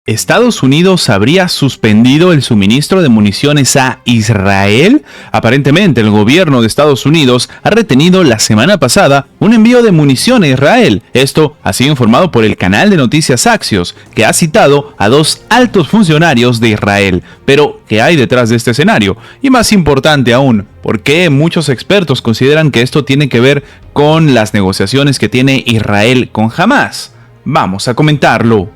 ¿Estados Unidos habría suspendido el suministro de municiones a Israel? Aparentemente, el gobierno de Estados Unidos ha retenido la semana pasada un envío de munición a Israel. Esto ha sido informado por el canal de noticias Axios, que ha citado a dos altos funcionarios de Israel. Pero, ¿qué hay detrás de este escenario? Y más importante aún, ¿por qué muchos expertos consideran que esto tiene que ver con las negociaciones que tiene Israel con Hamás? Vamos a comentarlo.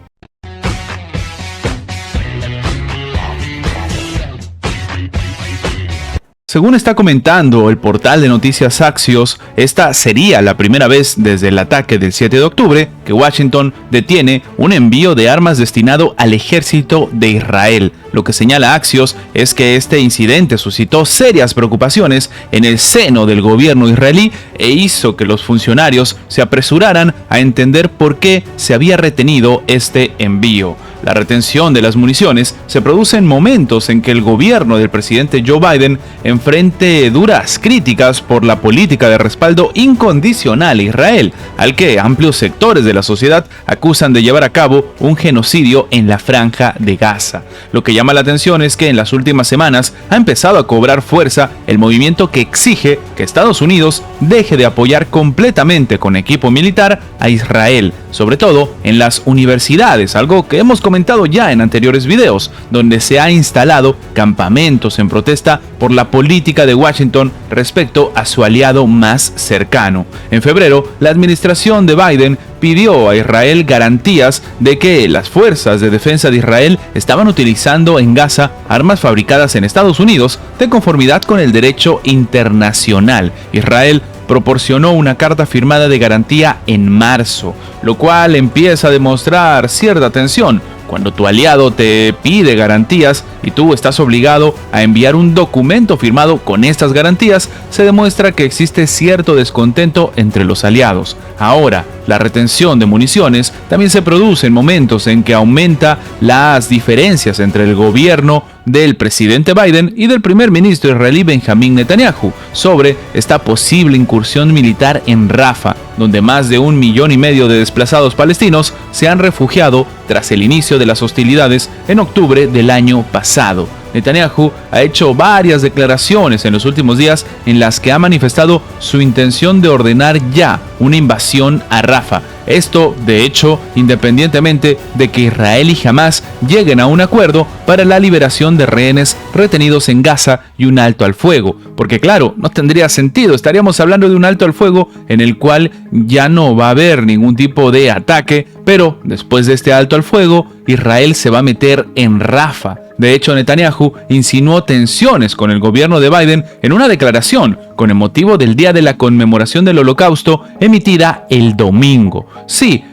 Según está comentando el portal de noticias Axios, esta sería la primera vez desde el ataque del 7 de octubre que Washington detiene un envío de armas destinado al ejército de Israel. Lo que señala Axios es que este incidente suscitó serias preocupaciones en el seno del gobierno israelí e hizo que los funcionarios se apresuraran a entender por qué se había retenido este envío. La retención de las municiones se produce en momentos en que el gobierno del presidente Joe Biden enfrente duras críticas por la política de respaldo incondicional a Israel, al que amplios sectores de la sociedad acusan de llevar a cabo un genocidio en la franja de Gaza. Lo que llama la atención es que en las últimas semanas ha empezado a cobrar fuerza el movimiento que exige que Estados Unidos deje de apoyar completamente con equipo militar a Israel, sobre todo en las universidades, algo que hemos comentado ya en anteriores videos, donde se ha instalado campamentos en protesta por la política de Washington respecto a su aliado más cercano. En febrero, la administración de Biden pidió a Israel garantías de que las fuerzas de defensa de Israel estaban utilizando en Gaza armas fabricadas en Estados Unidos de conformidad con el derecho internacional. Israel proporcionó una carta firmada de garantía en marzo, lo cual empieza a demostrar cierta tensión. Cuando tu aliado te pide garantías y tú estás obligado a enviar un documento firmado con estas garantías, se demuestra que existe cierto descontento entre los aliados. Ahora, la retención de municiones también se produce en momentos en que aumenta las diferencias entre el gobierno del presidente Biden y del primer ministro israelí Benjamín Netanyahu sobre esta posible incursión militar en Rafah, donde más de 1,5 millones de desplazados palestinos se han refugiado tras el inicio de las hostilidades en octubre del año pasado. Netanyahu ha hecho varias declaraciones en los últimos días en las que ha manifestado su intención de ordenar ya una invasión a Rafah. Esto, de hecho, independientemente de que Israel y Hamás lleguen a un acuerdo para la liberación de rehenes retenidos en Gaza y un alto al fuego. Porque claro, no tendría sentido, estaríamos hablando de un alto al fuego en el cual ya no va a haber ningún tipo de ataque, pero después de este alto al fuego, Israel se va a meter en Rafah. De hecho, Netanyahu insinuó tensiones con el gobierno de Biden en una declaración con el motivo del Día de la Conmemoración del Holocausto emitida el domingo. Sí,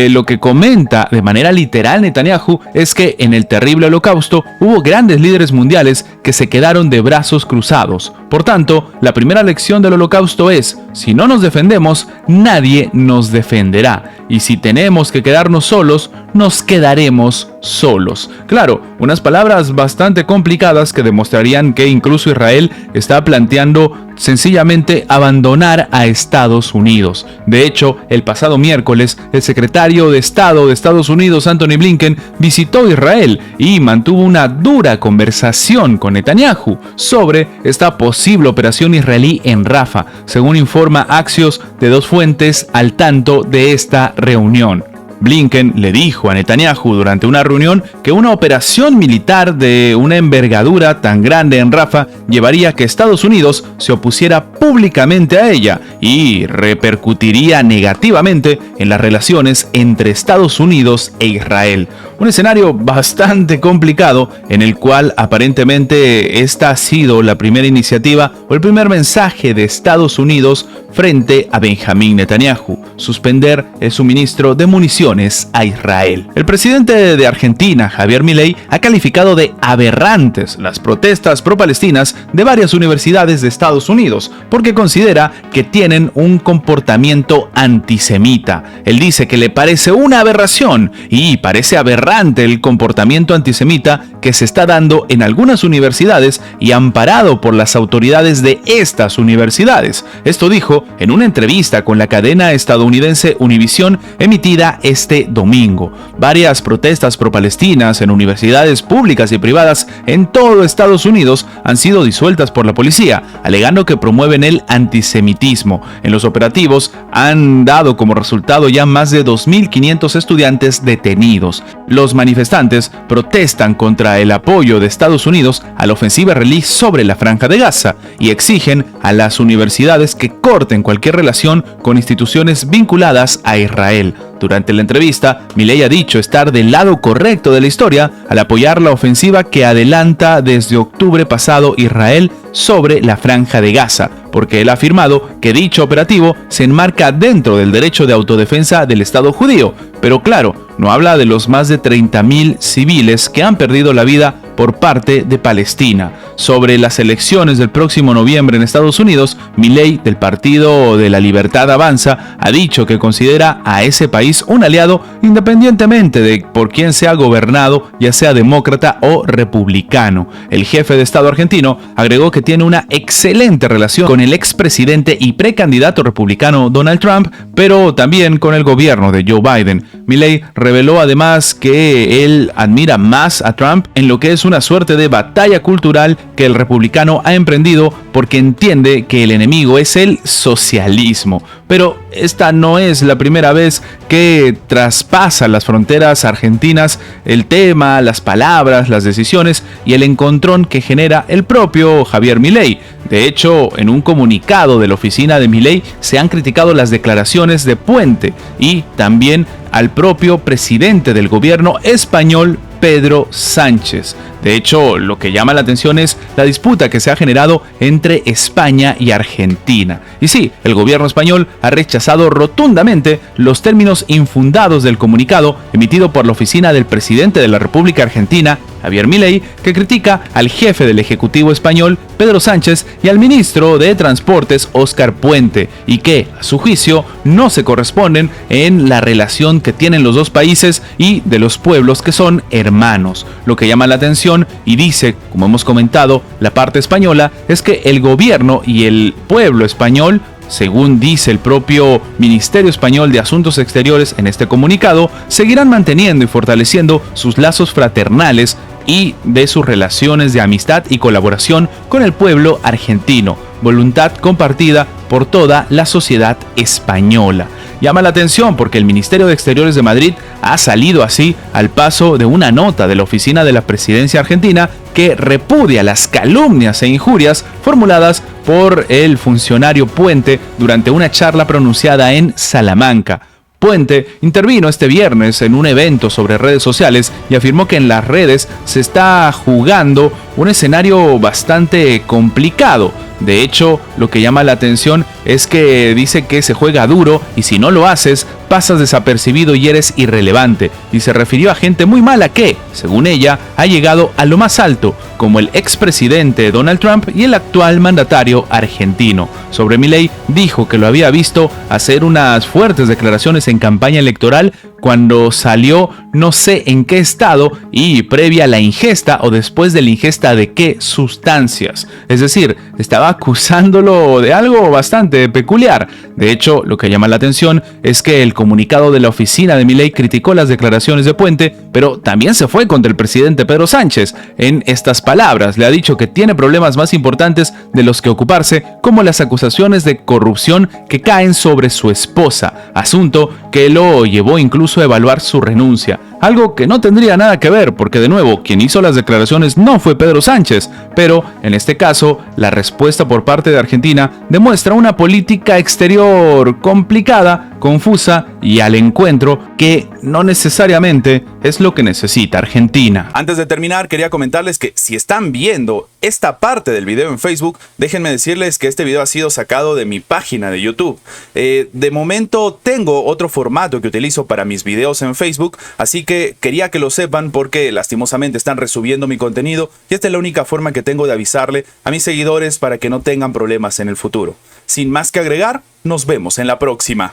lo que comenta de manera literal Netanyahu es que en el terrible holocausto hubo grandes líderes mundiales que se quedaron de brazos cruzados. Por tanto, la primera lección del holocausto es: si no nos defendemos, nadie nos defenderá. Y si tenemos que quedarnos solos, nos quedaremos solos. Claro, unas palabras bastante complicadas que demostrarían que incluso Israel está planteando sencillamente abandonar a Estados Unidos. De hecho, el pasado miércoles, el secretario de Estado de Estados Unidos, Antony Blinken, visitó Israel y mantuvo una dura conversación con Netanyahu sobre esta posible operación israelí en Rafah, según informa Axios de dos fuentes al tanto de esta reunión. Blinken le dijo a Netanyahu durante una reunión que una operación militar de una envergadura tan grande en Rafah llevaría a que Estados Unidos se opusiera públicamente a ella y repercutiría negativamente en las relaciones entre Estados Unidos e Israel. Un escenario bastante complicado en el cual aparentemente esta ha sido la primera iniciativa o el primer mensaje de Estados Unidos frente a Benjamín Netanyahu: suspender el suministro de municiones a Israel. El presidente de Argentina, Javier Milei, ha calificado de aberrantes las protestas pro-palestinas de varias universidades de Estados Unidos porque considera que tienen un comportamiento antisemita. Él dice que le parece una aberración y parece aberrante el comportamiento antisemita que se está dando en algunas universidades y amparado por las autoridades de estas universidades. Esto dijo en una entrevista con la cadena estadounidense Univision emitida este domingo. Varias protestas pro-palestinas en universidades públicas y privadas en todo Estados Unidos han sido disueltas por la policía, alegando que promueven el antisemitismo. En los operativos han dado como resultado ya más de 2.500 estudiantes detenidos. Los manifestantes protestan contra el apoyo de Estados Unidos a la ofensiva israelí sobre la Franja de Gaza y exigen a las universidades que corten cualquier relación con instituciones vinculadas a Israel. Durante la entrevista, Milei ha dicho estar del lado correcto de la historia al apoyar la ofensiva que adelanta desde octubre pasado Israel sobre la Franja de Gaza, porque él ha afirmado que dicho operativo se enmarca dentro del derecho de autodefensa del Estado judío, pero claro, no habla de los más de 30.000 civiles que han perdido la vida por parte de Palestina. Sobre las elecciones del próximo noviembre en Estados Unidos, Milei, del Partido de la Libertad Avanza, ha dicho que considera a ese país un aliado independientemente de por quién sea gobernado, ya sea demócrata o republicano. El jefe de Estado argentino agregó que tiene una excelente relación con el expresidente y precandidato republicano Donald Trump, pero también con el gobierno de Joe Biden. Milei reveló además que él admira más a Trump en lo que es una suerte de batalla cultural que el republicano ha emprendido porque entiende que el enemigo es el socialismo. Pero esta no es la primera vez que traspasa las fronteras argentinas el tema, las palabras, las decisiones y el encontrón que genera el propio Javier Milei. De hecho, en un comunicado de la oficina de Milei se han criticado las declaraciones de Puente y también al propio presidente del gobierno español, Pedro Sánchez. De hecho, lo que llama la atención es la disputa que se ha generado entre España y Argentina. Y sí, el gobierno español ha rechazado rotundamente los términos infundados del comunicado emitido por la oficina del presidente de la República Argentina, Javier Milei, que critica al jefe del Ejecutivo español, Pedro Sánchez, y al ministro de Transportes, Óscar Puente, y que, a su juicio, no se corresponden en la relación que tienen los dos países y de los pueblos que son hermanos. Lo que llama la atención y dice, como hemos comentado, la parte española, es que el gobierno y el pueblo español, según dice el propio Ministerio Español de Asuntos Exteriores en este comunicado, seguirán manteniendo y fortaleciendo sus lazos fraternales y de sus relaciones de amistad y colaboración con el pueblo argentino, voluntad compartida por toda la sociedad española. Llama la atención porque el Ministerio de Exteriores de Madrid ha salido así al paso de una nota de la oficina de la presidencia argentina que repudia las calumnias e injurias formuladas por el funcionario Puente durante una charla pronunciada en Salamanca. Puente intervino este viernes en un evento sobre redes sociales y afirmó que en las redes se está jugando un escenario bastante complicado. De hecho, lo que llama la atención es que dice que se juega duro y si no lo haces, pasas desapercibido y eres irrelevante. Y se refirió a gente muy mala que, según ella, ha llegado a lo más alto, como el expresidente Donald Trump y el actual mandatario argentino. Sobre Milei, dijo que lo había visto hacer unas fuertes declaraciones en campaña electoral cuando salió no sé en qué estado y previa a la ingesta o después de la ingesta de qué sustancias. Es decir, estaba acusándolo de algo bastante peculiar. De hecho, lo que llama la atención es que el comunicado de la oficina de Milei criticó las declaraciones de Puente, pero también se fue contra el presidente Pedro Sánchez. En estas palabras, le ha dicho que tiene problemas más importantes de los que ocuparse, como las acusaciones de corrupción que caen sobre su esposa, asunto que lo llevó incluso a evaluar su renuncia. Algo que no tendría nada que ver, porque de nuevo, quien hizo las declaraciones no fue Pedro Sánchez, pero en este caso, la respuesta por parte de Argentina demuestra una política exterior complicada, confusa y al encuentro que no necesariamente es lo que necesita Argentina. Antes de terminar, quería comentarles que si están viendo esta parte del video en Facebook, déjenme decirles que este video ha sido sacado de mi página de YouTube. De momento tengo otro formato que utilizo para mis videos en Facebook, así que quería que lo sepan porque lastimosamente están resubiendo mi contenido y esta es la única forma que tengo de avisarle a mis seguidores para que no tengan problemas en el futuro. Sin más que agregar, nos vemos en la próxima.